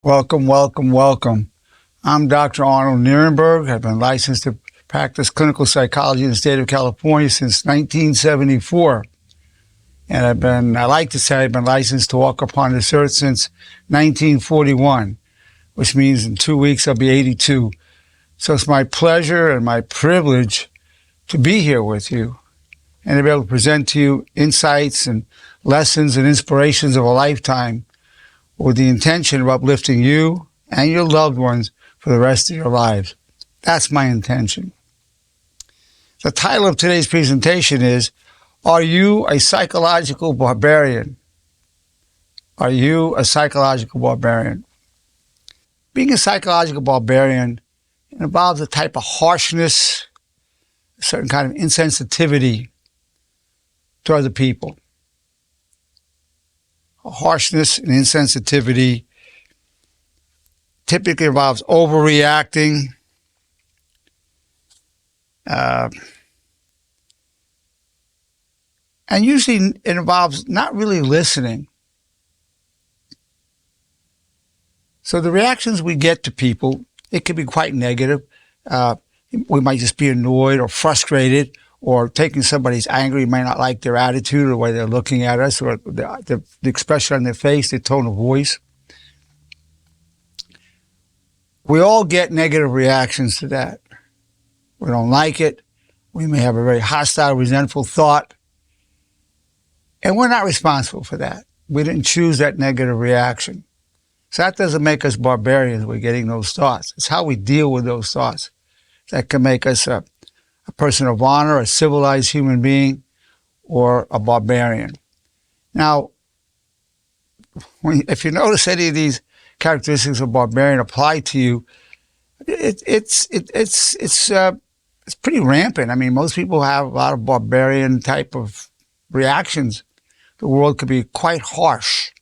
Welcome, welcome, welcome. I'm Dr. Arnold Nerenberg. I've been licensed to practice clinical psychology in the state of California since 1974. And I like to say I've been licensed to walk upon this earth since 1941, which means in 2 weeks I'll be 82. So it's my pleasure and my privilege to be here with you and to be able to present to you insights and lessons and inspirations of a lifetime with the intention of uplifting you and your loved ones for the rest of your lives. That's my intention. The title of today's presentation is, Are You a Psychological Barbarian? Are you a psychological barbarian? Being a psychological barbarian involves a type of harshness, a certain kind of insensitivity to other people. Harshness and insensitivity typically involves overreacting, and usually it involves not really listening. So the reactions we get to people, it can be quite negative. We might just be annoyed or frustrated, or taking somebody's angry. You might not like their attitude or the way they're looking at us, or the expression on their face, their tone of voice. We all get negative reactions to that. We don't like it. We may have a very hostile, resentful thought. And we're not responsible for that. We didn't choose that negative reaction. So that doesn't make us barbarians. We're getting those thoughts. It's how we deal with those thoughts that can make us a person of honor, a civilized human being, or a barbarian. Now, if you notice any of these characteristics of barbarian apply to you, it's pretty rampant. I mean, most people have a lot of barbarian type of reactions. The world can be quite harsh,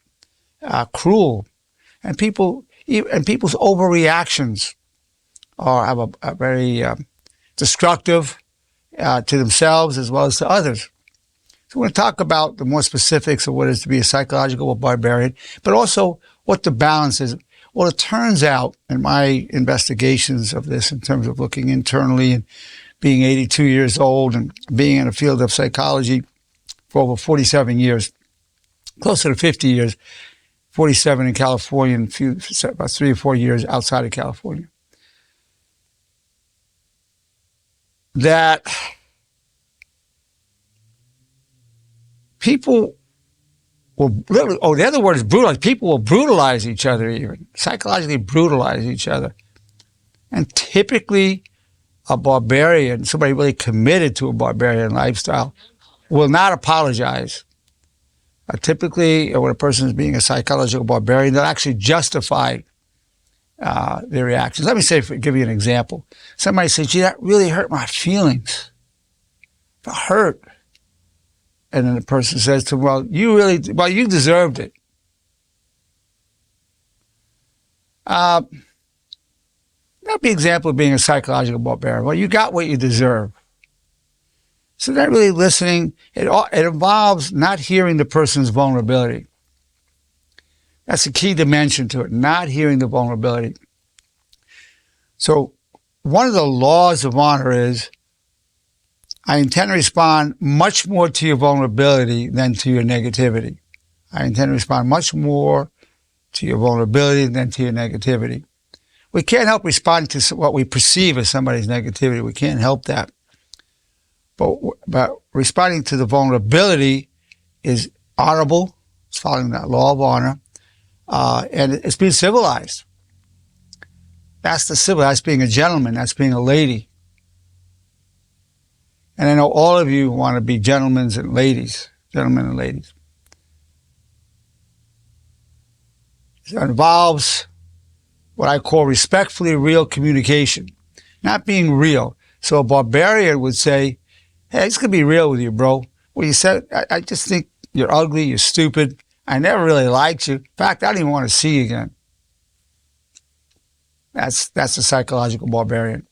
cruel, and people's overreactions have a very destructive to themselves as well as to others. So we're going to talk about the more specifics of what it is to be a psychological barbarian, but also what the balance is. Well, it turns out in my investigations of this, in terms of looking internally and being 82 years old and being in the field of psychology for over 47 years, closer to 50 years, 47 in California and about 3 or 4 years outside of California, that people will literally, the other word is brutalize. People will brutalize each other, even psychologically brutalize each other. And typically a barbarian, somebody really committed to a barbarian lifestyle, will not apologize. Typically, when a person is being a psychological barbarian, they'll actually justify their reactions. Let me give you an example. Somebody says, gee, that really hurt my feelings. It hurt. And then the person says to them, well, you deserved it. That'd be an example of being a psychological barbarian. Well, you got what you deserve. So not really listening. It involves not hearing the person's vulnerability. That's a key dimension to it, not hearing the vulnerability. So one of the laws of honor is, I intend to respond much more to your vulnerability than to your negativity. I intend to respond much more to your vulnerability than to your negativity. We can't help responding to what we perceive as somebody's negativity. We can't help that. But responding to the vulnerability is honorable. It's following that law of honor. And it's being civilized. That's being a gentleman. That's being a lady. And I know all of you want to be gentlemen and ladies. It involves what I call respectfully real communication, not being real. So a barbarian would say, hey, it's going to be real with you, bro. Well, you said, I just think you're ugly, you're stupid. I never really liked you. In fact, I don't even want to see you again. That's a psychological barbarian.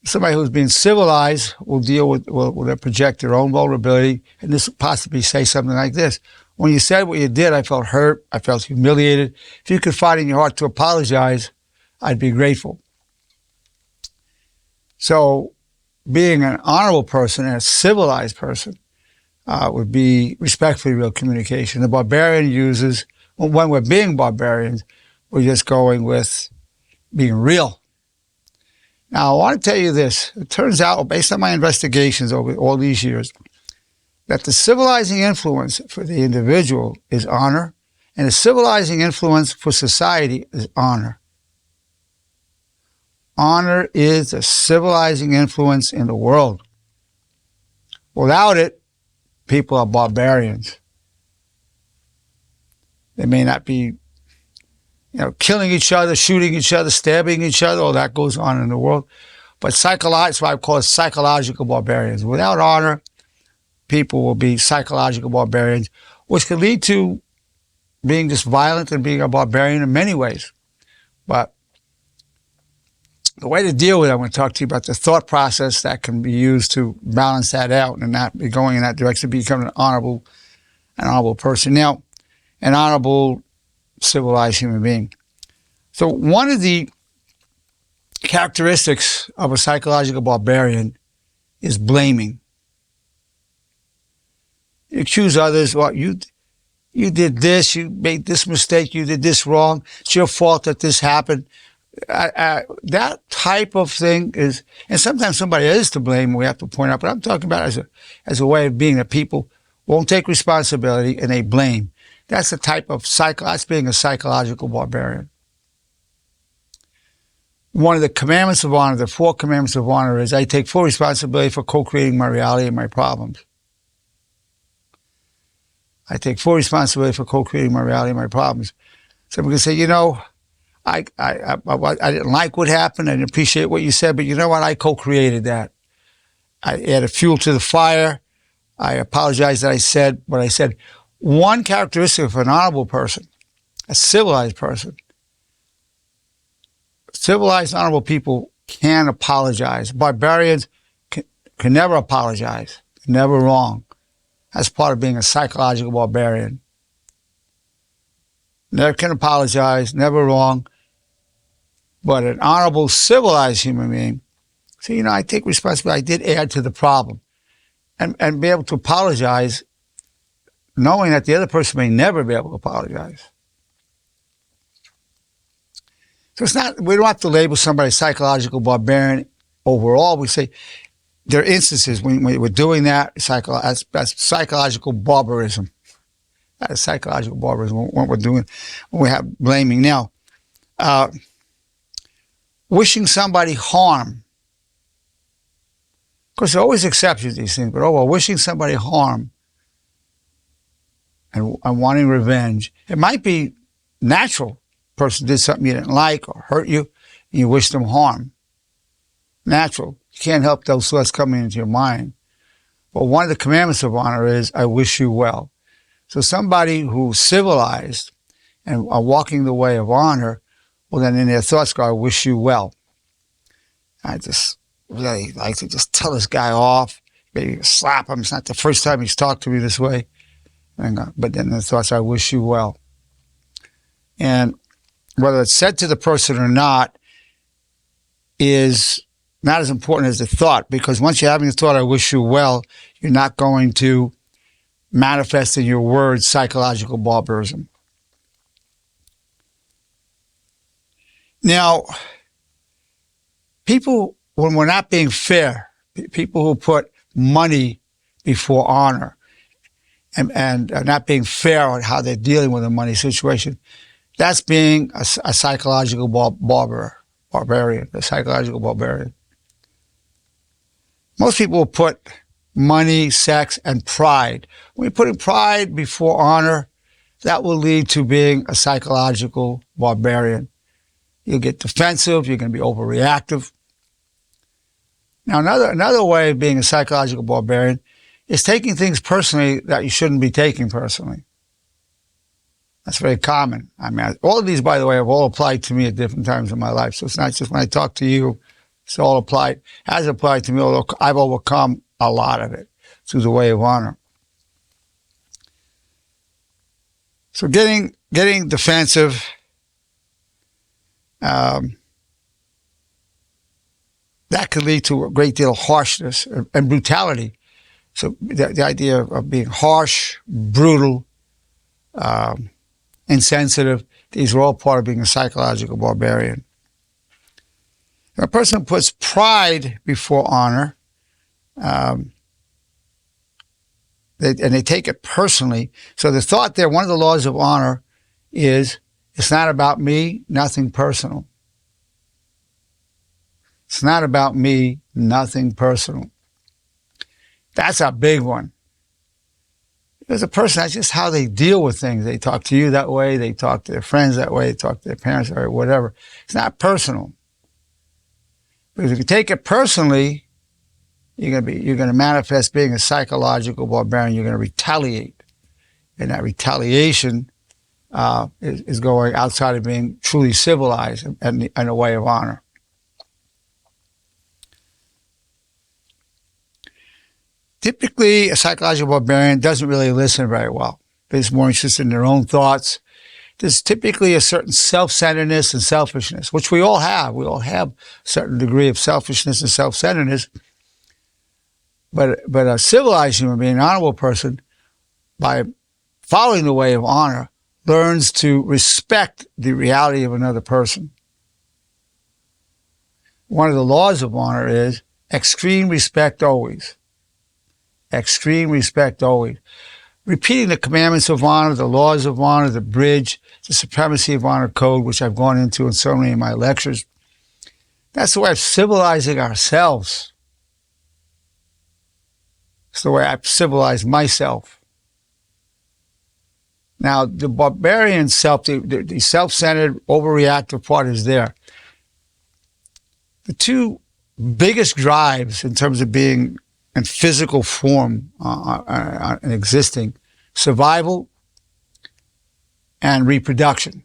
Somebody who's being civilized will project their own vulnerability and this possibly say something like this. When you said what you did, I felt hurt. I felt humiliated. If you could find in your heart to apologize, I'd be grateful. So being an honorable person and a civilized person would be respectfully real communication. The barbarian uses, when we're being barbarians, we're just going with being real. Now, I want to tell you this. It turns out, based on my investigations over all these years, that the civilizing influence for the individual is honor, and the civilizing influence for society is honor. Honor is a civilizing influence in the world. Without it, people are barbarians. They may not be, killing each other, shooting each other, stabbing each other. All that goes on in the world. But that's why I call it psychological barbarians. Without honor, people will be psychological barbarians, which could lead to being just violent and being a barbarian in many ways. But the way to deal with it, I'm going to talk to you about the thought process that can be used to balance that out and not be going in that direction, become an honorable person. Now, an honorable, civilized human being. So one of the characteristics of a psychological barbarian is blaming. You accuse others, well, you did this, you made this mistake, you did this wrong, it's your fault that this happened. That type of thing is, and sometimes somebody is to blame, we have to point out, but I'm talking about as a way of being that people won't take responsibility and they blame. That's the type of that's being a psychological barbarian. One of the commandments of honor, the 4 commandments of honor, is I take full responsibility for co-creating my reality and my problems. I take full responsibility for co-creating my reality and my problems. Somebody can say, I didn't like what happened. I didn't appreciate what you said, but you know what? I co-created that. I added fuel to the fire. I apologize that I said what I said. One characteristic of an honorable person, a civilized person, civilized, honorable people can apologize. Barbarians can never apologize, never wrong. That's part of being a psychological barbarian. Never can apologize, never wrong. But an honorable, civilized human being, so, I take responsibility. I did add to the problem. And be able to apologize, knowing that the other person may never be able to apologize. So we don't have to label somebody a psychological barbarian overall. We say there are instances when we're doing that, that's psychological barbarism. That is psychological barbarism, what we're doing when we have blaming. Now, wishing somebody harm. Of course, there are always exceptions to these things, but wishing somebody harm and wanting revenge. It might be natural. A person did something you didn't like or hurt you, and you wish them harm. Natural. You can't help those thoughts coming into your mind. But one of the commandments of honor is, I wish you well. So somebody who's civilized and are walking the way of honor, well, then in their thoughts go, I wish you well. I just really like to just tell this guy off, maybe slap him. It's not the first time he's talked to me this way. But then the thoughts, I wish you well. And whether it's said to the person or not is not as important as the thought, because once you're having the thought, I wish you well, you're not going to manifest in your words psychological barbarism. Now, people, when we're not being fair, people who put money before honor and are not being fair on how they're dealing with a money situation, that's being a psychological barbarian, a psychological barbarian. Most people will put money, sex, and pride. When you're putting pride before honor, that will lead to being a psychological barbarian. You'll get defensive, you're going to be overreactive. Now, another way of being a psychological barbarian is taking things personally that you shouldn't be taking personally. That's very common. I mean, all of these, by the way, have all applied to me at different times in my life. So it's not just when I talk to you, it's all applied, has applied to me, although I've overcome a lot of it through the way of honor. So getting defensive, that could lead to a great deal of harshness and brutality. So the idea of being harsh, brutal, insensitive, these are all part of being a psychological barbarian. A person who puts pride before honor, and they take it personally. So the thought there, one of the laws of honor is, it's not about me, nothing personal. It's not about me, nothing personal. That's a big one. Because a person, that's just how they deal with things. They talk to you that way, they talk to their friends that way, they talk to their parents that way, whatever. It's not personal. Because if you take it personally, you're going to manifest being a psychological barbarian. You're going to retaliate. And that retaliation is going outside of being truly civilized and a way of honor. Typically, a psychological barbarian doesn't really listen very well. They're more interested in their own thoughts. There's typically a certain self-centeredness and selfishness, which we all have. We all have a certain degree of selfishness and self-centeredness. But a civilized human being, an honorable person, by following the way of honor, learns to respect the reality of another person. One of the laws of honor is extreme respect always. Extreme respect always. Repeating the commandments of honor, the laws of honor, the bridge, the supremacy of honor code, which I've gone into in so many of my lectures. That's the way of civilizing ourselves. It's the way I've civilized myself. Now, the barbarian self, the self-centered, overreactive part is there. The two biggest drives in terms of being in physical form and existing, survival and reproduction.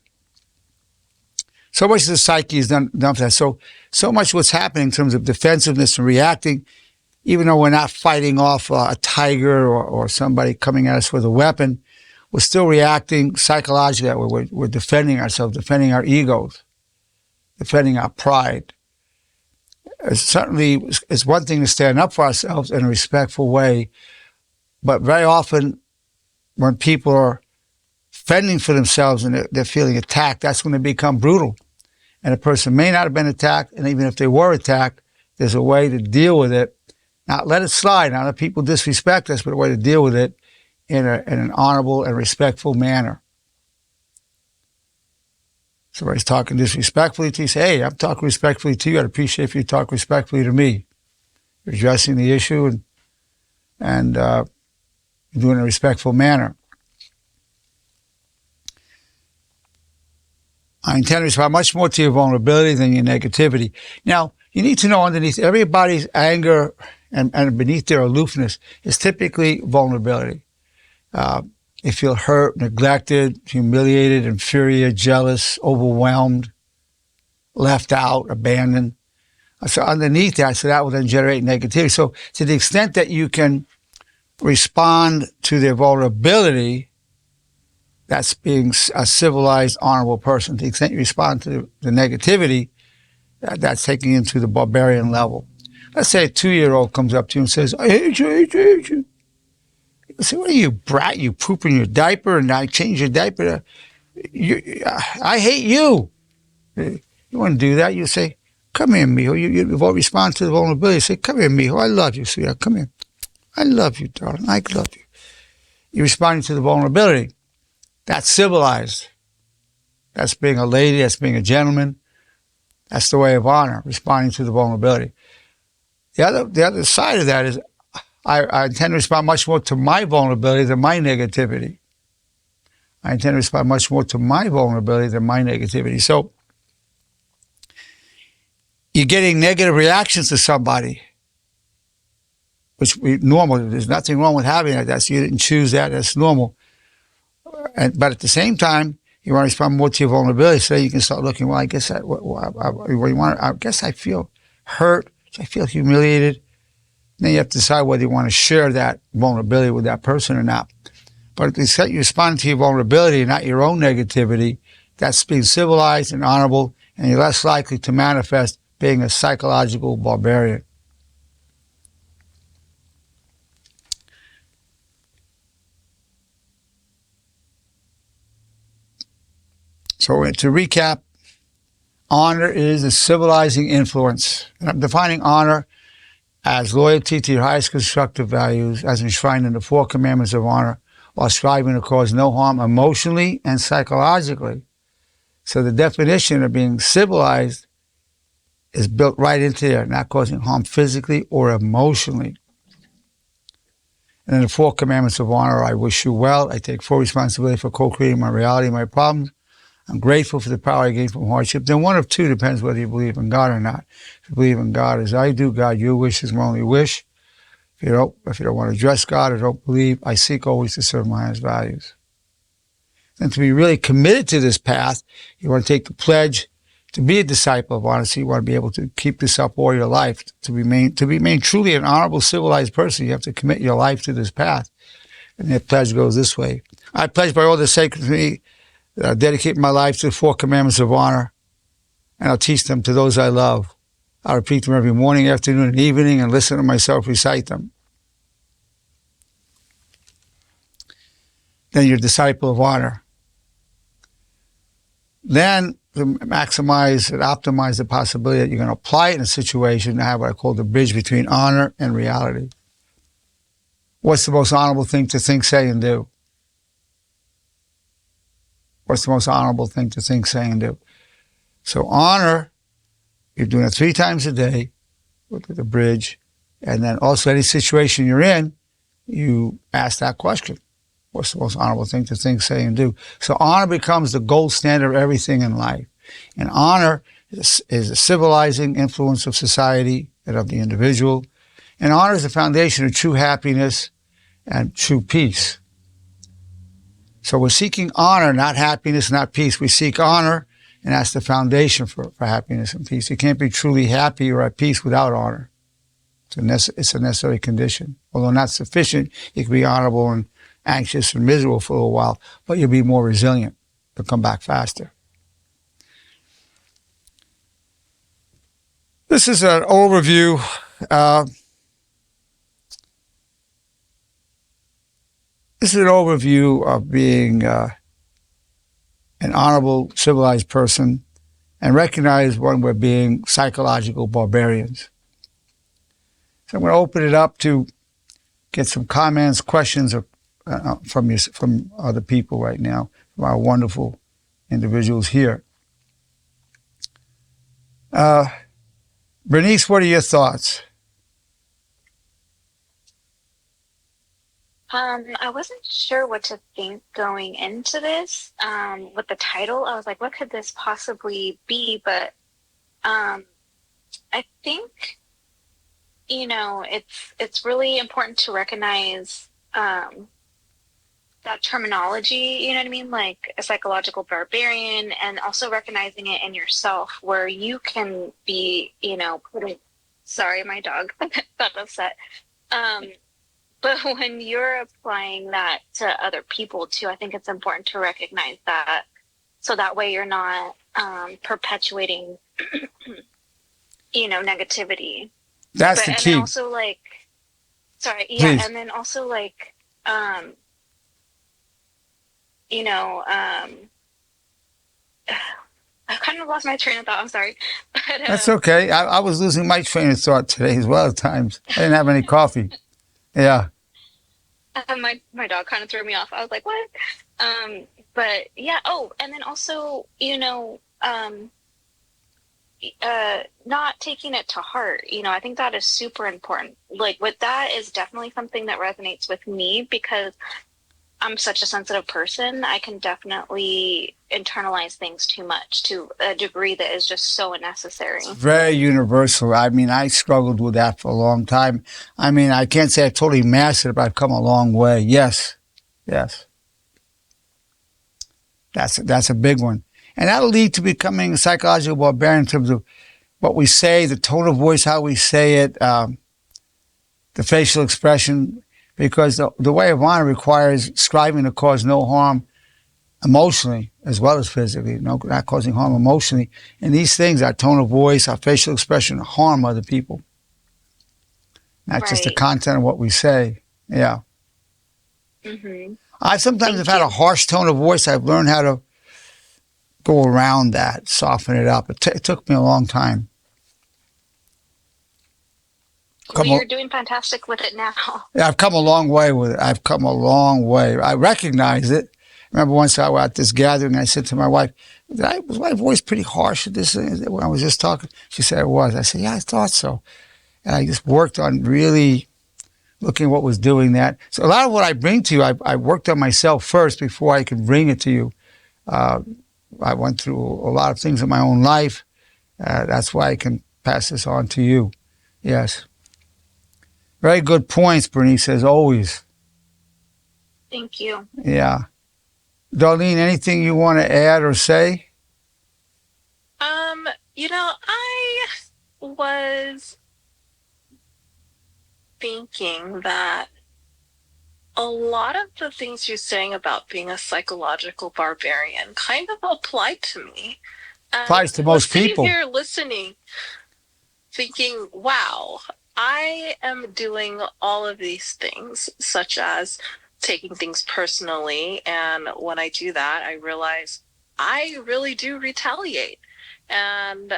So much of the psyche is done for that. So much what's happening in terms of defensiveness and reacting, even though we're not fighting off a tiger or somebody coming at us with a weapon, we're still reacting psychologically that way. We're defending ourselves, defending our egos, defending our pride. Certainly, it's one thing to stand up for ourselves in a respectful way, but very often when people are fending for themselves and they're feeling attacked, that's when they become brutal. And a person may not have been attacked, and even if they were attacked, there's a way to deal with it, not let it slide, not let people disrespect us, but a way to deal with it in an honorable and respectful manner. Somebody's talking disrespectfully to you, say, hey, I'm talking respectfully to you. I'd appreciate if you talk respectfully to me. You're addressing the issue and you're doing it in a respectful manner. I intend to respond much more to your vulnerability than your negativity. Now, you need to know underneath everybody's anger and beneath their aloofness is typically vulnerability. They feel hurt, neglected, humiliated, inferior, jealous, overwhelmed, left out, abandoned. So underneath that, so that will then generate negativity. So to the extent that you can respond to their vulnerability, that's being a civilized, honorable person. To the extent you respond to the negativity, that's taking you to the barbarian level. Let's say a 2-year-old comes up to you and says, I hate you, I hate you, I hate you. You say, what are you, brat? You poop in your diaper and I change your diaper. I hate you. You want to do that? You say, come here, mijo. You won't respond to the vulnerability. You say, come here, mijo. I love you, sweetheart. Come here. I love you, darling. I love you. You're responding to the vulnerability. That's civilized. That's being a lady. That's being a gentleman. That's the way of honor, responding to the vulnerability. The other side of that is I intend to respond much more to my vulnerability than my negativity. I intend to respond much more to my vulnerability than my negativity. So you're getting negative reactions to somebody, which we normal. There's nothing wrong with having that. So you didn't choose that. That's normal. But at the same time, you want to respond more to your vulnerability. So you can start looking, well, I guess I guess I feel hurt. I feel humiliated. Then you have to decide whether you want to share that vulnerability with that person or not. But it's that you respond to your vulnerability, not your own negativity. That's being civilized and honorable, and you're less likely to manifest being a psychological barbarian. So to recap, honor is a civilizing influence. And I'm defining honor as loyalty to your highest constructive values as enshrined in the 4 commandments of honor, while striving to cause no harm emotionally and psychologically. So the definition of being civilized is built right into there, not causing harm physically or emotionally. And then the 4 commandments of honor: I wish you well. I take full responsibility for co-creating my reality and my problems. I'm grateful for the power I gained from hardship. Then one of 2 depends whether you believe in God or not. If you believe in God as I do, God, your wish is my only wish. If you don't want to address God or don't believe, I seek always to serve my highest values. And to be really committed to this path, you want to take the pledge to be a disciple of honesty. You want to be able to keep this up all your life. To remain truly an honorable, civilized person, you have to commit your life to this path. And that pledge goes this way. I pledge by all the sacred to me that I'll dedicate my life to the 4 commandments of honor, and I'll teach them to those I love. I'll repeat them every morning, afternoon, and evening, and listen to myself recite them. Then you're a disciple of honor. Then to maximize and optimize the possibility that you're going to apply it in a situation to have what I call the bridge between honor and reality. What's the most honorable thing to think, say, and do? What's the most honorable thing to think, say, and do? So honor, you're doing it 3 times a day with the bridge. And then also any situation you're in, you ask that question. What's the most honorable thing to think, say, and do? So honor becomes the gold standard of everything in life. And honor is a civilizing influence of society and of the individual. And honor is the foundation of true happiness and true peace. So we're seeking honor, not happiness, not peace. We seek honor, and that's the foundation for happiness and peace. You can't be truly happy or at peace without honor. It's a necessary condition. Although not sufficient, you can be honorable and anxious and miserable for a little while, but you'll be more resilient. You'll come back faster. This is an overview. This is an overview of being an honorable, civilized person, and recognize when we're being psychological barbarians. So I'm going to open it up to get some comments, questions from other people right now, from our wonderful individuals here. Bernice, what are your thoughts? I wasn't sure what to think going into this. With the title, I was like, what could this possibly be? But I think, it's really important to recognize that terminology, you know what I mean? Like a psychological barbarian, and also recognizing it in yourself where you can be, sorry, my dog got upset. But when you're applying that to other people too, I think it's important to recognize that. So that way you're not perpetuating, negativity. That's the key. And then also sorry, yeah. Please. And then also I kind of lost my train of thought. I'm sorry. But, that's okay. I was losing my train of thought today as well at times. I didn't have any coffee. Yeah. My dog kind of threw me off. I was like, what? But yeah. Oh, and then also, not taking it to heart. I think that is super important. Like with that is definitely something that resonates with me because I'm such a sensitive person. I can definitely internalize things too much to a degree that is just so unnecessary. It's very universal. I mean, I struggled with that for a long time. I mean, I can't say I totally mastered it, but I've come a long way. Yes. That's a big one. And that'll lead to becoming a psychological barbarian in terms of what we say, the tone of voice, how we say it, the facial expression. because the way of honor requires striving to cause no harm emotionally as well as physically, not causing harm emotionally. And these things, our tone of voice, our facial expression, harm other people, not just the Right. content of what we say. Yeah. Mm-hmm. I sometimes have Thank had a you. harsh tone of voice. I've learned how to go around that, soften it up. It took me a long time. Well, Come you're doing fantastic with it now. Yeah, I've come a long way with it. I've come a long way. I recognize it. Remember once I was at this gathering, I said to my wife, was my voice pretty harsh at this when I was just talking? She said it was. I said, yeah, I thought so. And I just worked on really looking at what was doing that. So a lot of what I bring to you, I worked on myself first before I could bring it to you. Uh, I went through a lot of things in my own life. That's why I can pass this on to you. Yes. Very good points, Bernice, as always. Thank you. Yeah. Darlene, anything you want to add or say? I was thinking that a lot of the things you're saying about being a psychological barbarian kind of apply to me. And Applies to I was most sitting people. here listening, thinking, wow, I am doing all of these things, such as taking things personally. And when I do that, I realize I really do retaliate. And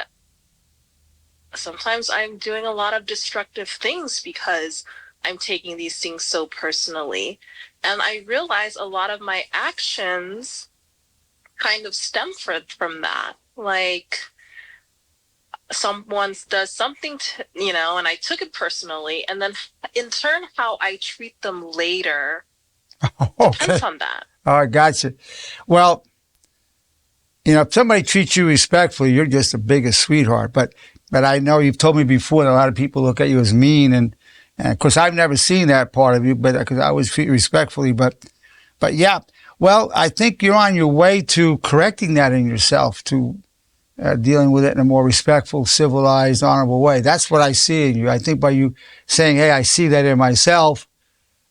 sometimes I'm doing a lot of destructive things because I'm taking these things so personally. And I realize a lot of my actions kind of stem from that. Like someone does something and I took it personally. And then in turn, how I treat them later Okay. depends on that. All right, gotcha. Well, if somebody treats you respectfully, you're just the biggest sweetheart. But I know you've told me before that a lot of people look at you as mean, and of course I've never seen that part of you, but because I always treat you respectfully. But yeah, well, I think you're on your way to correcting that in yourself, to dealing with it in a more respectful, civilized, honorable way. That's what I see in you. I think by you saying, "Hey, I see that in myself,"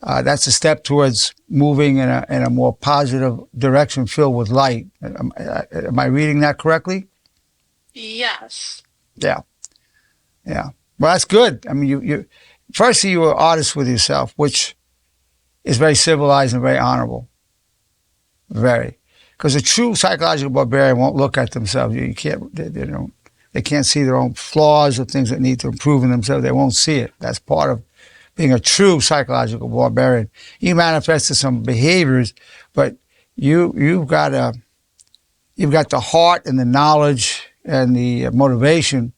that's a step towards moving in a more positive direction filled with light. Am I reading that correctly? Yes. Yeah. Yeah. Well, that's good. I mean, you firstly, you were honest with yourself, which is very civilized and very honorable. Very. Because a true psychological barbarian won't look at themselves. You can't, they can't see their own flaws or things that need to improve in themselves. They won't see it. That's part of being a true psychological barbarian. You manifested some behaviors, but you've got the heart and the knowledge and the motivation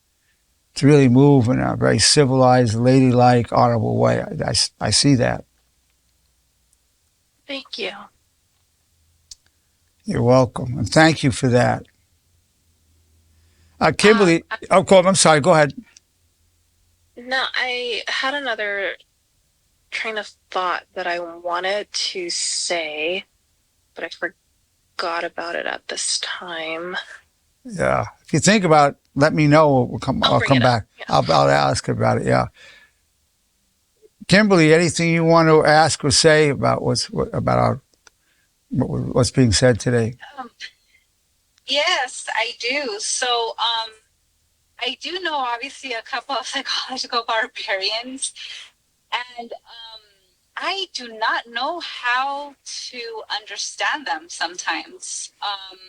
to really move in a very civilized, ladylike, honorable way. I see that. Thank you. You're welcome, and thank you for that. Kimberly, I'm sorry. Go ahead. No, I had another train of thought that I wanted to say, but I forgot about it at this time. Yeah. If you think about it, let me know. I'll Bring come it up. back. Yeah. I'll ask about it. Yeah. Kimberly, anything you want to ask or say about what's being said today? Yes, I do. So, I do know obviously a couple of psychological barbarians, and I do not know how to understand them sometimes.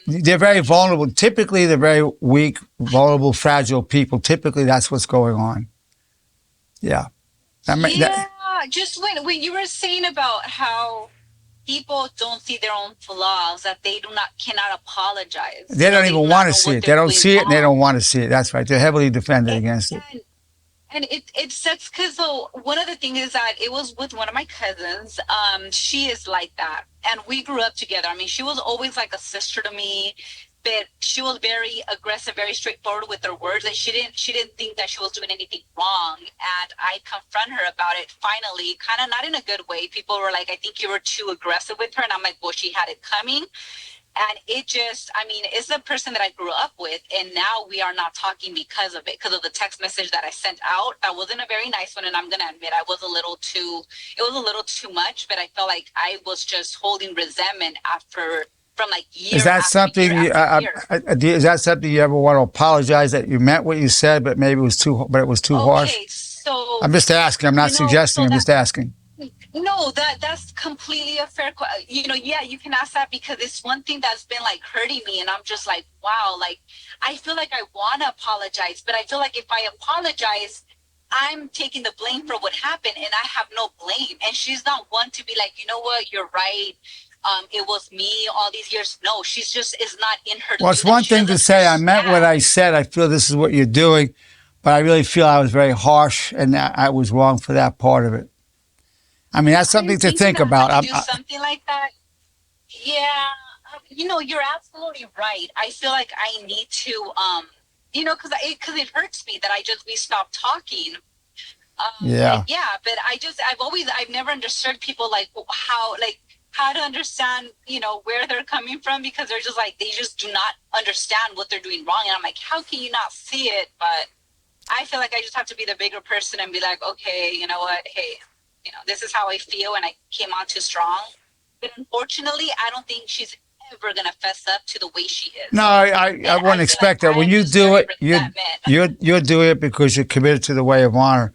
They're very vulnerable. Typically, they're very weak, vulnerable, fragile people. Typically, that's what's going on. Yeah. Just when you were saying about how people don't see their own flaws, that they cannot apologize. They don't even want to see it. They don't see it, and they don't want to see it. That's right. They're heavily defended against it. And it sucks because one of the things is that it was with one of my cousins. She is like that, and we grew up together. I mean, she was always like a sister to me, but she was very aggressive, very straightforward with her words, and she didn't think that she was doing anything wrong. And I confront her about it finally, kind of not in a good way. People were like, "I think you were too aggressive with her," and I'm like, "Well, she had it coming." And it just, I mean, it's a person that I grew up with, and now we are not talking because of it, because of the text message that I sent out. That wasn't a very nice one, and I'm gonna admit it was a little too much. But I felt like I was just holding resentment from like year Is that after something? year after year. Is that something you ever want to apologize that you meant what you said, but maybe it was too harsh? Okay, so I'm just asking. I'm not suggesting. so I'm that just asking. no, that's completely a fair question. Yeah, you can ask that because it's one thing that's been like hurting me, and I'm just like, wow, like I feel like I want to apologize, but I feel like if I apologize, I'm taking the blame for what happened, and I have no blame. And she's not one to be like, you know what, you're right. It was me all these years. No, she's just is not in her. Well, it's one thing to say I meant what I said. I feel this is what you're doing, but I really feel I was very harsh, and I was wrong for that part of it. I mean, that's something to think about. Do something like that. Yeah, you're absolutely right. I feel like I need to, because it hurts me that we stopped talking. Yeah. Yeah, but I've never understood people like how to understand, where they're coming from, because they're just like, they just do not understand what they're doing wrong. And I'm like, how can you not see it? But I feel like I just have to be the bigger person and be like, okay, you know what? Hey, this is how I feel, and I came on too strong. But unfortunately, I don't think she's ever gonna fess up to the way she is. No, I wouldn't expect that. When you do it, you're doing it because you're committed to the way of honor.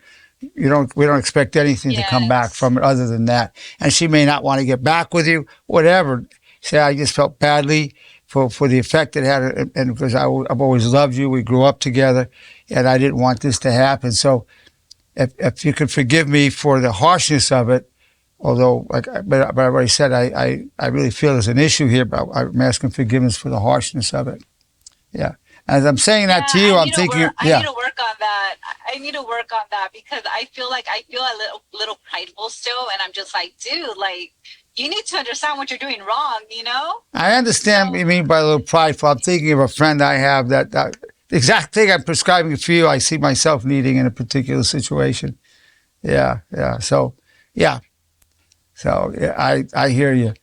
We don't expect anything to come back from it other than that. And she may not want to get back with you, whatever. Say, I just felt badly for the effect it had, and because I've always loved you, we grew up together, and I didn't want this to happen. So, if you could forgive me for the harshness of it, although, but I've already said I really feel there's an issue here, but I'm asking forgiveness for the harshness of it. Yeah. As I'm saying that to you, I'm thinking, I need to work on that. I need to work on that because I feel a little prideful still, and I'm just like, dude, like, you need to understand what you're doing wrong, I understand what you mean by a little prideful. I'm thinking of a friend I have that the exact thing I'm prescribing for you, I see myself needing in a particular situation. Yeah. So, yeah. So, yeah, I hear you.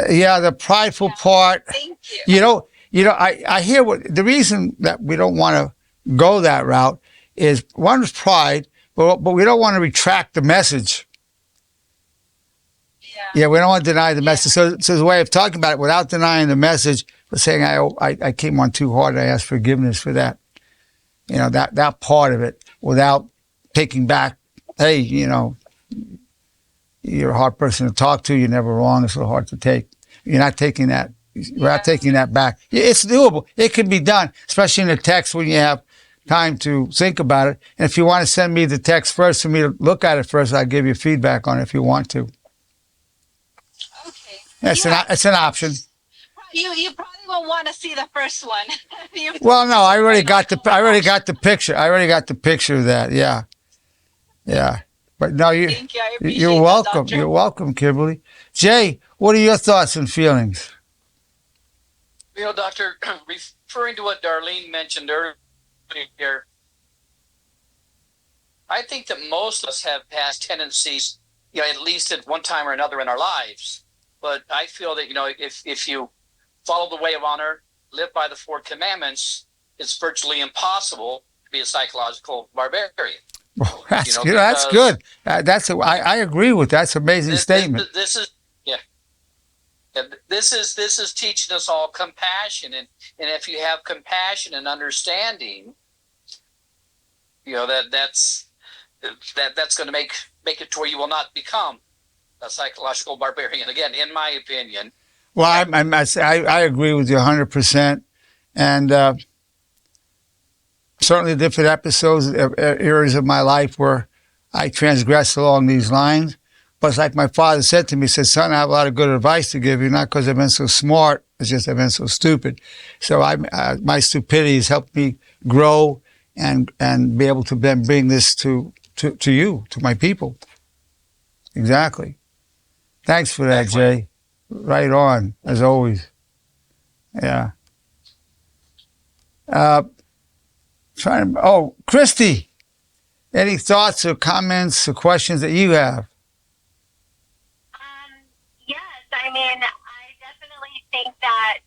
Yeah, the prideful part. Thank you. I hear the reason that we don't want to go that route is one is pride, but we don't want to retract the message. Yeah, we don't want to deny the message. So there's a way of talking about it without denying the message, but saying I came on too hard. I ask forgiveness for that. That part of it without taking back. Hey, you're a hard person to talk to. You're never wrong. It's a little hard to take. You're not taking that. We're not taking that back. It's doable. It can be done, especially in a text when you have time to think about it. And if you want to send me the text first for me to look at it first, I'll give you feedback on it if you want to. Okay. It's an option. You probably won't want to see the first one. Well, no, I already got the picture. I already got the picture of that. Yeah. But no, Thank you. I appreciate you're welcome. That, You're welcome, Kimberly. Jay, what are your thoughts and feelings? Doctor, referring to what Darlene mentioned earlier, I think that most of us have past tendencies, at least at one time or another in our lives. But I feel that, if you follow the way of honor, live by the 4 commandments, it's virtually impossible to be a psychological barbarian. Well, that's good. That's good. I agree with that. That's an amazing statement. This is teaching us all compassion, and if you have compassion and understanding, that's going to make it to where you will not become a psychological barbarian again, in my opinion. Well, I agree with you 100%, and certainly different episodes, areas of my life where I transgressed along these lines. But it's like my father said to me, he said, son, I have a lot of good advice to give you, not because I've been so smart, it's just I've been so stupid. So my stupidity has helped me grow and be able to then bring this to you, to my people. Exactly. Thanks for that, Jay. Right on, as always. Yeah. Christy, any thoughts or comments or questions that you have? Yes, I mean, I definitely think that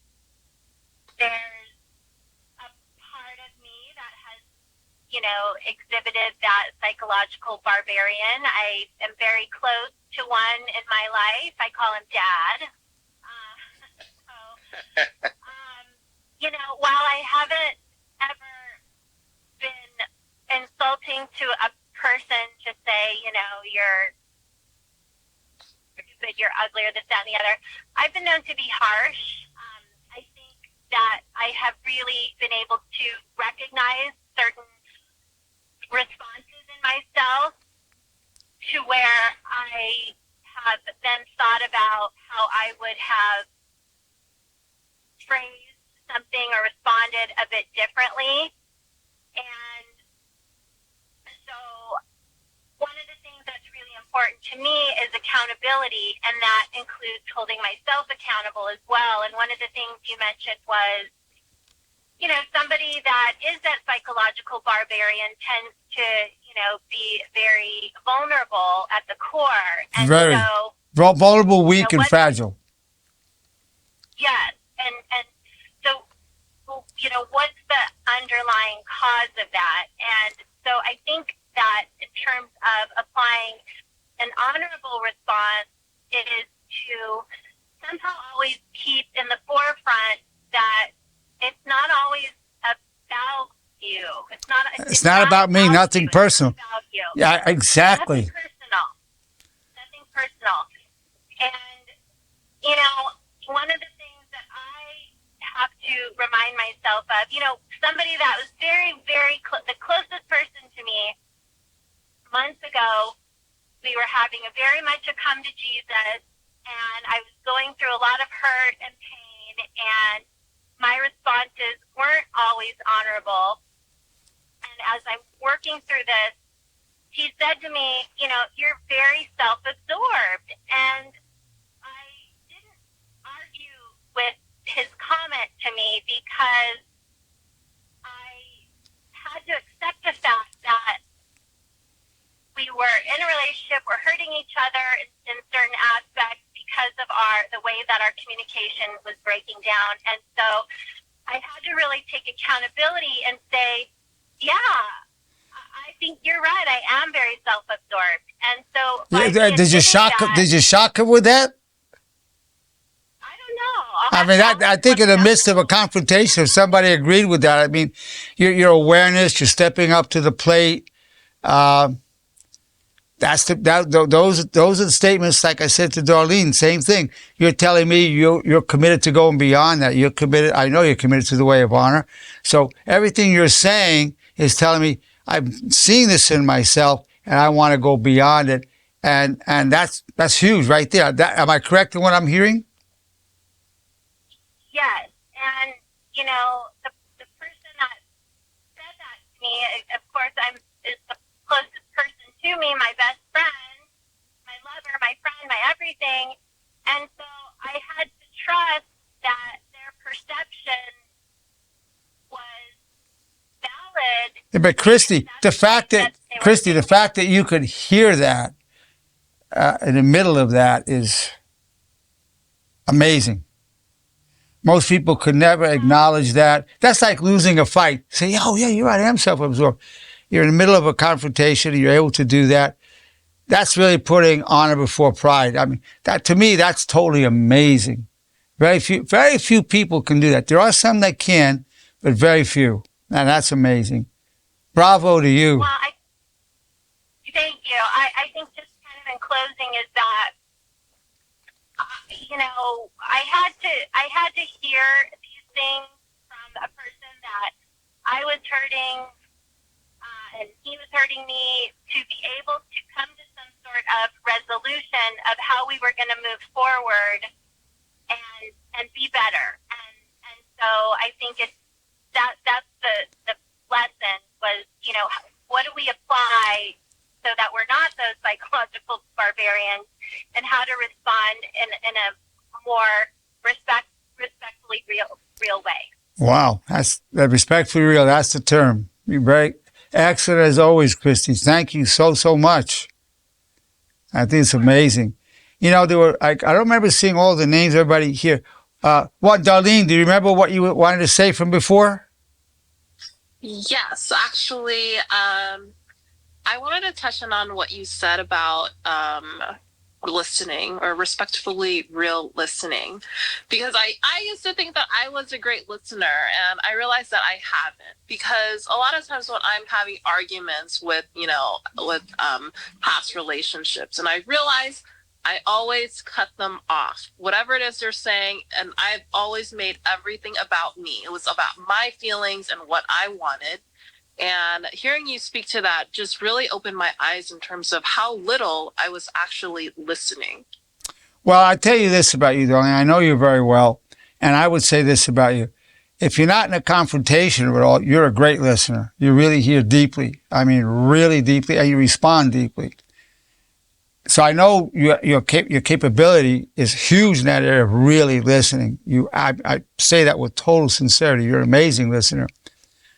exhibited that psychological barbarian. I am very close to one in my life. I call him Dad. While I haven't ever been insulting to a person to say, you're stupid, you're ugly, or this, that, and the other, I've been known to be harsh. I think that I have really been able to recognize certain responses in myself to where I have then thought about how I would have phrased something or responded a bit differently. And so one of the things that's really important to me is accountability, and that includes holding myself accountable as well. And one of the things you mentioned was, somebody that is that psychological barbarian tends to, be very vulnerable at the core. And Very. so Vulnerable, weak, and fragile. Yes. And so, what's the underlying cause of that? And so I think that in terms of applying an honorable response is to somehow always keep in the forefront that it's not always about you. It's not about me, nothing personal. It's not about you. Yeah, exactly. Nothing personal. And, one of the things that I have to remind myself of, somebody that was very, very the closest person to me months ago, we were having very much a come to Jesus, and I was going through a lot of hurt and pain, and my responses weren't always honorable. And as I'm working through this, he said to me, you're very self-absorbed. And I didn't argue with his comment to me because I had to accept the fact that we were in a relationship, we're hurting each other in certain aspects because of the way that our communication was breaking down. And so I had to really take accountability and say, yeah, I think you're right. I am very self-absorbed. And so Did you shock her with that? I don't know. I think in the midst of a confrontation, if somebody agreed with that, your awareness, you're stepping up to the plate. Those are the statements. Like I said to Darlene, same thing. You're telling me you're committed to going beyond that. You're committed. I know you're committed to the way of honor. So everything you're saying is telling me I'm seeing this in myself, and I want to go beyond it. And that's huge right there. Am I correct in what I'm hearing? Yes. And the person that said that to me, of course, is the closest person to me, my best friend, my lover, my friend, my everything. And so I had to trust that their perception was valid. Yeah, but Christy, the fact that you could hear that in the middle of that is amazing. Most people could never acknowledge that. That's like losing a fight. Say, oh yeah, you're right, I am self-absorbed. You're in the middle of a confrontation and you're able to do that. That's really putting honor before pride. That to me, that's totally amazing. Very few people can do that. There are some that can, but very few. And that's amazing. Bravo to you. Well, thank you. I think just kind of in closing is that, I had to hear these things from a person that I was hurting, and he was hurting me, to be able to come to some sort of resolution of how we were going to move forward and be better. And so I think that's the lesson was, what do we apply so that we're not those psychological barbarians, and how to respond in a more respectfully real way. Wow, that's respectfully real. That's the term. You're very excellent as always, Christy. Thank you so much. I think it's amazing. There were I don't remember seeing all the names of everybody here. Darlene, do you remember what you wanted to say from before? Yes, actually, I wanted to touch on what you said about listening or respectfully real listening, because I used to think that I was a great listener, and I realized that I haven't, because a lot of times when I'm having arguments with, with past relationships, and I realize I always cut them off, whatever it is they're saying, and I've always made everything about me. It was about my feelings and what I wanted. And hearing you speak to that just really opened my eyes in terms of how little I was actually listening. Well, I tell you this about you, darling. I know you very well, and I would say this about you. If you're not in a confrontation at all, you're a great listener. You really hear deeply. I mean, really deeply, and you respond deeply. So I know your capability is huge in that area of really listening. I say that with total sincerity. You're an amazing listener.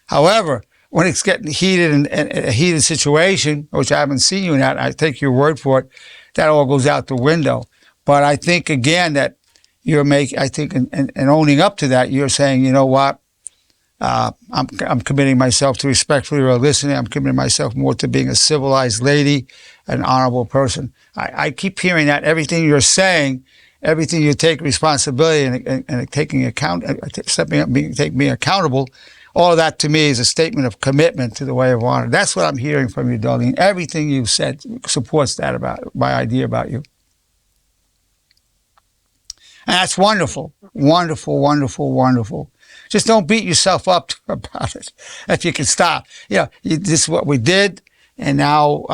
However, when it's getting heated and a heated situation, which I haven't seen you in that, I take your word for it, that all goes out the window. But I think, again, that I think in owning up to that, you're saying, you know what, I'm committing myself to respectfully listening. I'm committing myself more to being a civilized lady, an honorable person. I keep hearing that everything you're saying, everything you take responsibility and taking account, stepping up, being accountable, all of that to me is a statement of commitment to the way of honor. That's what I'm hearing from you, Darlene. Everything you've said supports that about my idea about you. And that's wonderful, wonderful, wonderful, wonderful. Just don't beat yourself up about it. If you can stop, this is what we did, and now,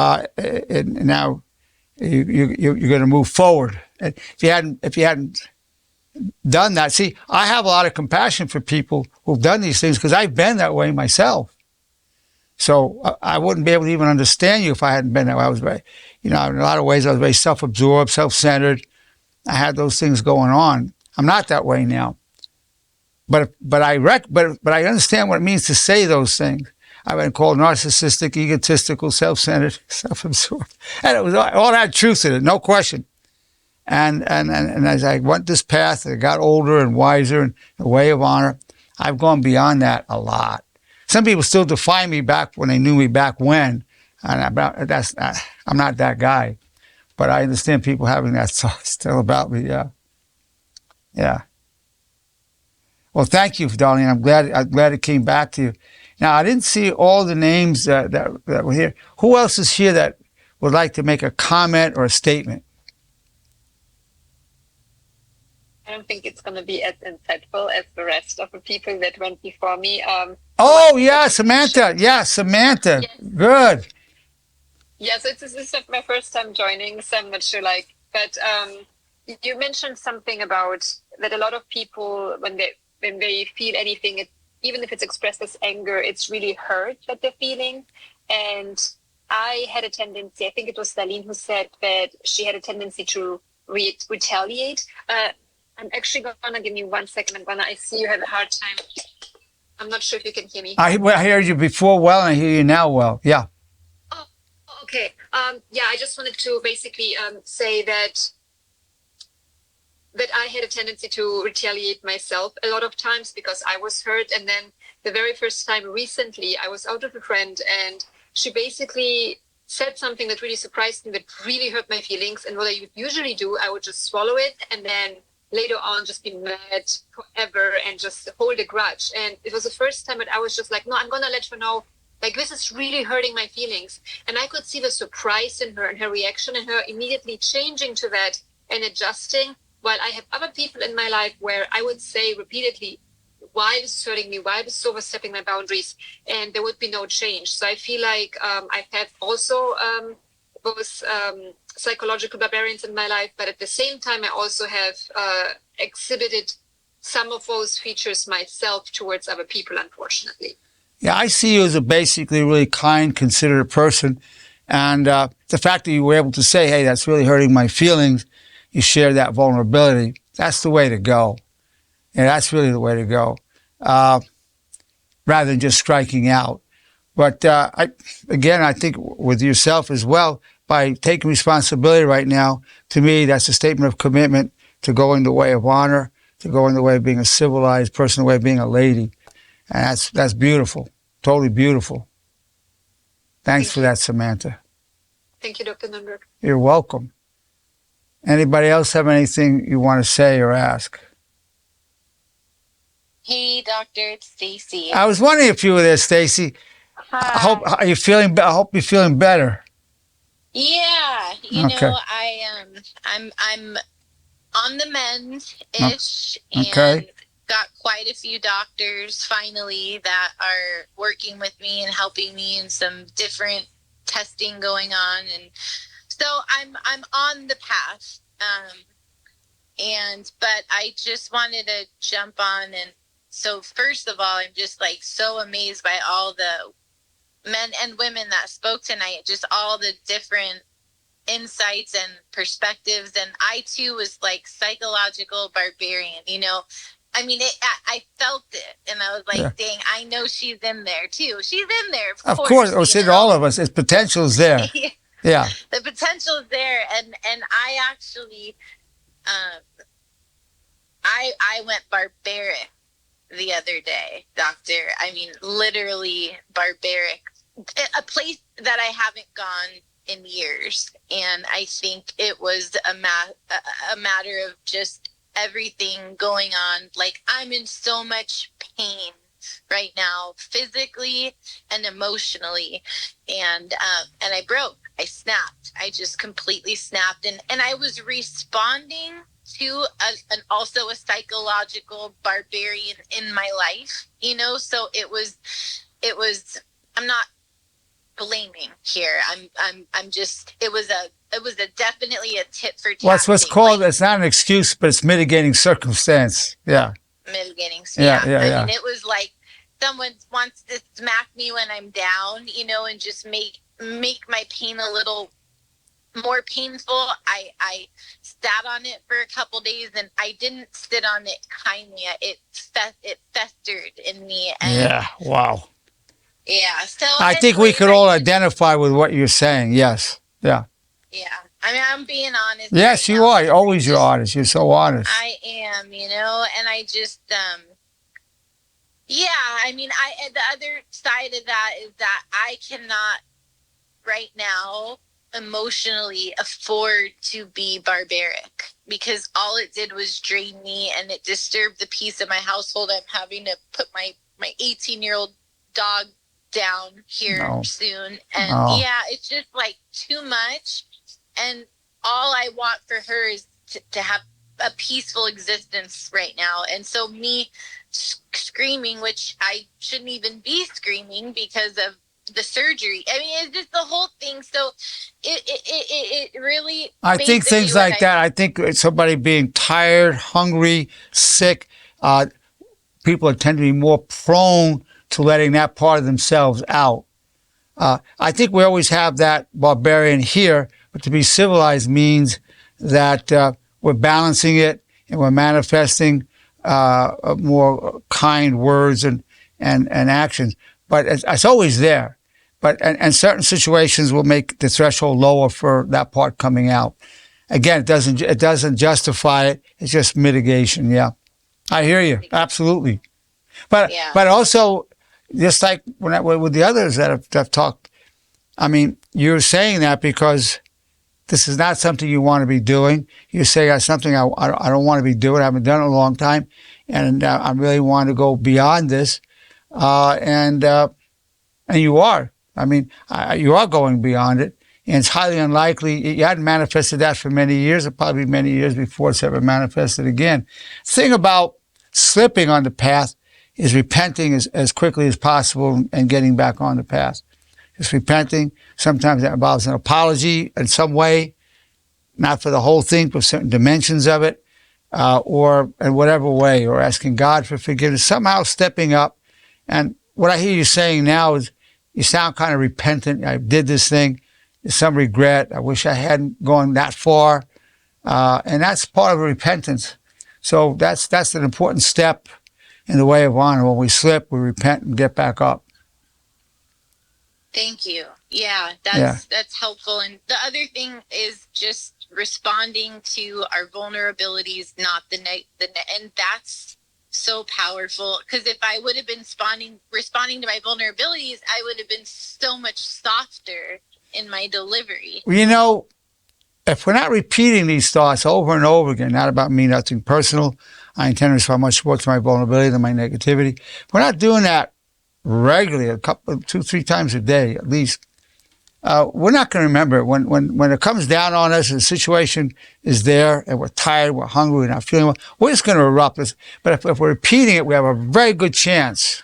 you're going to move forward. If you hadn't done that, see, I have a lot of compassion for people who've done these things because I've been that way myself. So I wouldn't be able to even understand you if I hadn't been that way. I was very, in a lot of ways, I was very self-absorbed, self-centered. I had those things going on. I'm not that way now. But I understand what it means to say those things. I've been called narcissistic, egotistical, self-centered, self-absorbed, and it was all that truth in it, no question. And as I went this path, I got older and wiser and the way of honor. I've gone beyond that a lot. Some people still define me back when they knew me back when, and I'm not that guy. But I understand people having that thought still about me. Yeah. Well, thank you, darling. I'm glad it came back to you. Now, I didn't see all the names that were here. Who else is here that would like to make a comment or a statement? I don't think it's going to be as insightful as the rest of the people that went before me. Samantha. Yeah, Samantha. Yes. Good. Yes, this is my first time joining, so I'm not sure. But you mentioned something about that a lot of people, when they feel anything, even if it's expressed as anger, it's really hurt that they're feeling. And I had a tendency. I think it was Darlene who said that she had a tendency to retaliate. I'm actually gonna give me 1 second. I see you have a hard time. I'm not sure if you can hear me. I heard you before well, and I hear you now well. Yeah. Oh, okay. I just wanted to basically say that I had a tendency to retaliate myself a lot of times because I was hurt. And then the very first time recently, I was out with a friend, and she basically said something that really surprised me, that really hurt my feelings. And what I would usually do, I would just swallow it and then later on just be mad forever and just hold a grudge. And it was the first time that I was just like, no, I'm going to let her know, like, this is really hurting my feelings. And I could see the surprise in her and her reaction and her immediately changing to that and adjusting, while I have other people in my life where I would say repeatedly, why this is hurting me, why this is overstepping my boundaries, and there would be no change. So I feel like I've had also those psychological barbarians in my life, but at the same time, I also have exhibited some of those features myself towards other people, unfortunately. Yeah, I see you as a basically really kind, considerate person. And the fact that you were able to say, hey, that's really hurting my feelings, you share that vulnerability, that's the way to go. And that's really the way to go, rather than just striking out. But I think with yourself as well, by taking responsibility right now, to me, that's a statement of commitment to going the way of honor, to going the way of being a civilized person, the way of being a lady. And that's beautiful. totally beautiful. Thanks Thank for you. that, Samantha. Thank you, Dr. Nerenberg. You're welcome. Anybody else have anything you want to say or ask? Hey, doctor, it's Stacy. I was wondering if you were there, Stacy. Hi. Are you feeling? I hope you're feeling better. Yeah, Okay. I'm on the mend ish, Okay. and got quite a few doctors finally that are working with me and helping me in some different testing going on, and so I'm on the path. But I just wanted to jump on, and so first of all, I'm just like so amazed by all the men and women that spoke tonight, just all the different insights and perspectives. And I too was like psychological barbarian, you know. I mean, I felt it, and I was like, Yeah. dang, I know she's in there too. She's in there, Of course, it's in all of us. Its potential is there. Yeah. The potential is there, and I actually, I went barbaric the other day, doctor. I mean, literally barbaric. A place that I haven't gone in years, and I think it was a matter of just everything going on. Like, I'm in so much pain right now, physically and emotionally, and I broke. I snapped. I just completely snapped, and I was responding to also a psychological barbarian in my life, you know. So it was. I'm not blaming here. I'm just. It was definitely a tit for tat. Well, it's what's called. It's not an excuse, but it's mitigating circumstance. Yeah. Mitigating. Yeah. I mean, it was like someone wants to smack me when I'm down, you know, and just make my pain a little more painful. I sat on it for a couple days, and I didn't sit on it kindly. It festered in me. And yeah. Wow. Yeah. So I think we could all identify with what you're saying. Yes. Yeah. Yeah. I mean, I'm being honest. Yes, you are. Always you're honest. You're so honest. I am, you know, and I just, yeah, I mean, the other side of that is that I cannot right now emotionally afford to be barbaric, because all it did was drain me, and it disturbed the peace of my household. I'm having to put my 18-year-old dog down here soon, and yeah, it's just like too much, and all I want for her is to have a peaceful existence right now. And so me screaming, which I shouldn't even be screaming because of the surgery, I mean, it's just the whole thing. So it really, I think things like that, I think somebody being tired, hungry, sick, people tend to be more prone to letting that part of themselves out. I think we always have that barbarian here, but to be civilized means that we're balancing it, and we're manifesting more kind words and actions. But it's always there. But and certain situations will make the threshold lower for that part coming out. Again, it doesn't justify it. It's just mitigation. Yeah, I hear you absolutely. But also, just like with the others that have talked, I mean, you're saying that because this is not something you want to be doing. You say that's something I don't want to be doing. I haven't done it in a long time, and I really want to go beyond this. And you are. I mean, you are going beyond it, and it's highly unlikely. You hadn't manifested that for many years, or probably many years before it's ever manifested again. The thing about slipping on the path is repenting as quickly as possible and getting back on the path. Just repenting. Sometimes that involves an apology in some way, not for the whole thing, but certain dimensions of it, or in whatever way, or asking God for forgiveness, somehow stepping up. And what I hear you saying now is you sound kind of repentant. I did this thing. There's some regret. I wish I hadn't gone that far. And that's part of repentance. So that's an important step in the way of honor. When we slip, we repent and get back up. Thank you. Yeah, that's helpful. And the other thing is just responding to our vulnerabilities, not and that's so powerful, because if I would have been responding to my vulnerabilities, I would have been so much softer in my delivery. You know, if we're not repeating these thoughts over and over again, not about me, nothing personal, I intend to respond much more to my vulnerability than my negativity. If we're not doing that regularly, 2, 3 times a day at least, we're not going to remember it. When it comes down on us and the situation is there and we're tired, we're hungry, we're not feeling well, we're just going to erupt. But if we're repeating it, we have a very good chance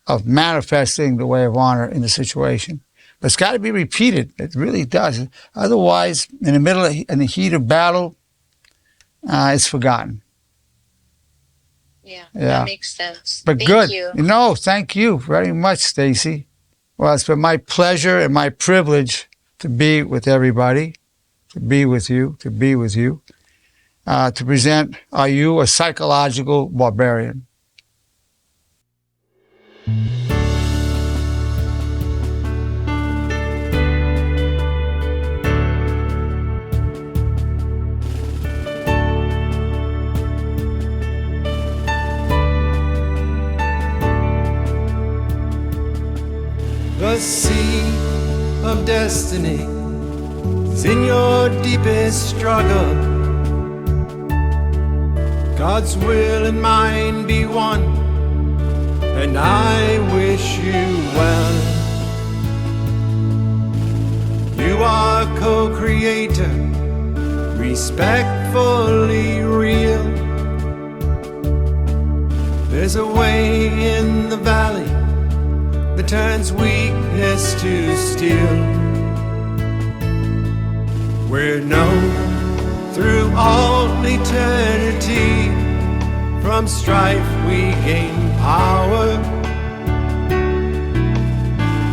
of manifesting the way of honor in the situation. But it's got to be repeated. It really does. Otherwise, in the heat of battle, it's forgotten. Yeah, Yeah. that makes sense. But Thank good. you. No, thank you very much, Stacy. Well, it's been my pleasure and my privilege to be with everybody, to be with you, to present Are You a Psychological Barbarian? The sea of destiny is in your deepest struggle. God's will and mine be one, and I wish you well. You are co-creator, respectfully real. There's a way in the valley that turns weakness to steel. We're known through all eternity. From strife we gain power,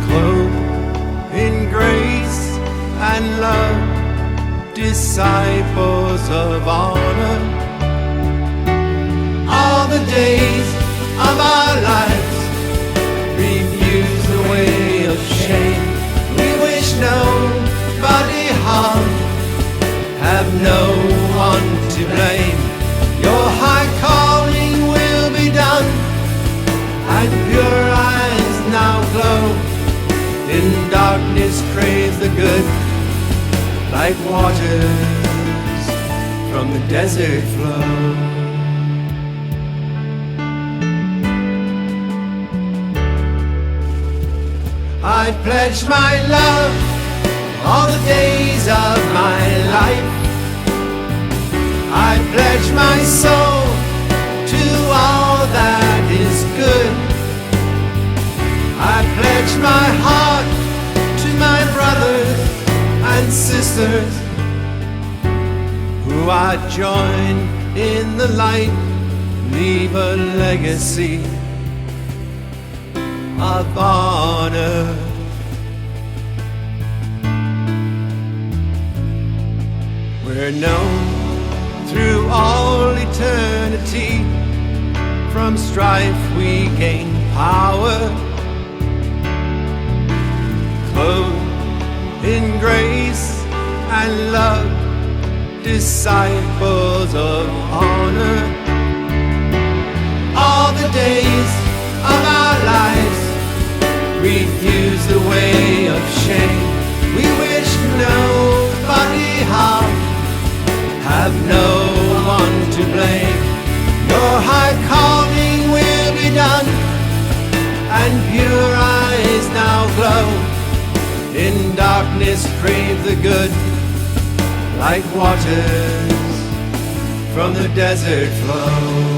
clothed in grace and love, disciples of honor. All the days of our lives refuse the way of shame. We wish nobody harm, have no one to blame. Your high calling will be done, and pure eyes now glow. In darkness crave the good, like waters from the desert flow. I pledge my love all the days of my life. I pledge my soul to all that is good. I pledge my heart to my brothers and sisters who I join in the light, leave a legacy of honor. We're known through all eternity. From strife we gain power, clothed in grace and love, disciples of honor. All the days of our lives refuse the way of shame. We wish nobody harm, have no one to blame. Your high calling will be done, and pure eyes now glow. In darkness crave the good, like waters from the desert flow.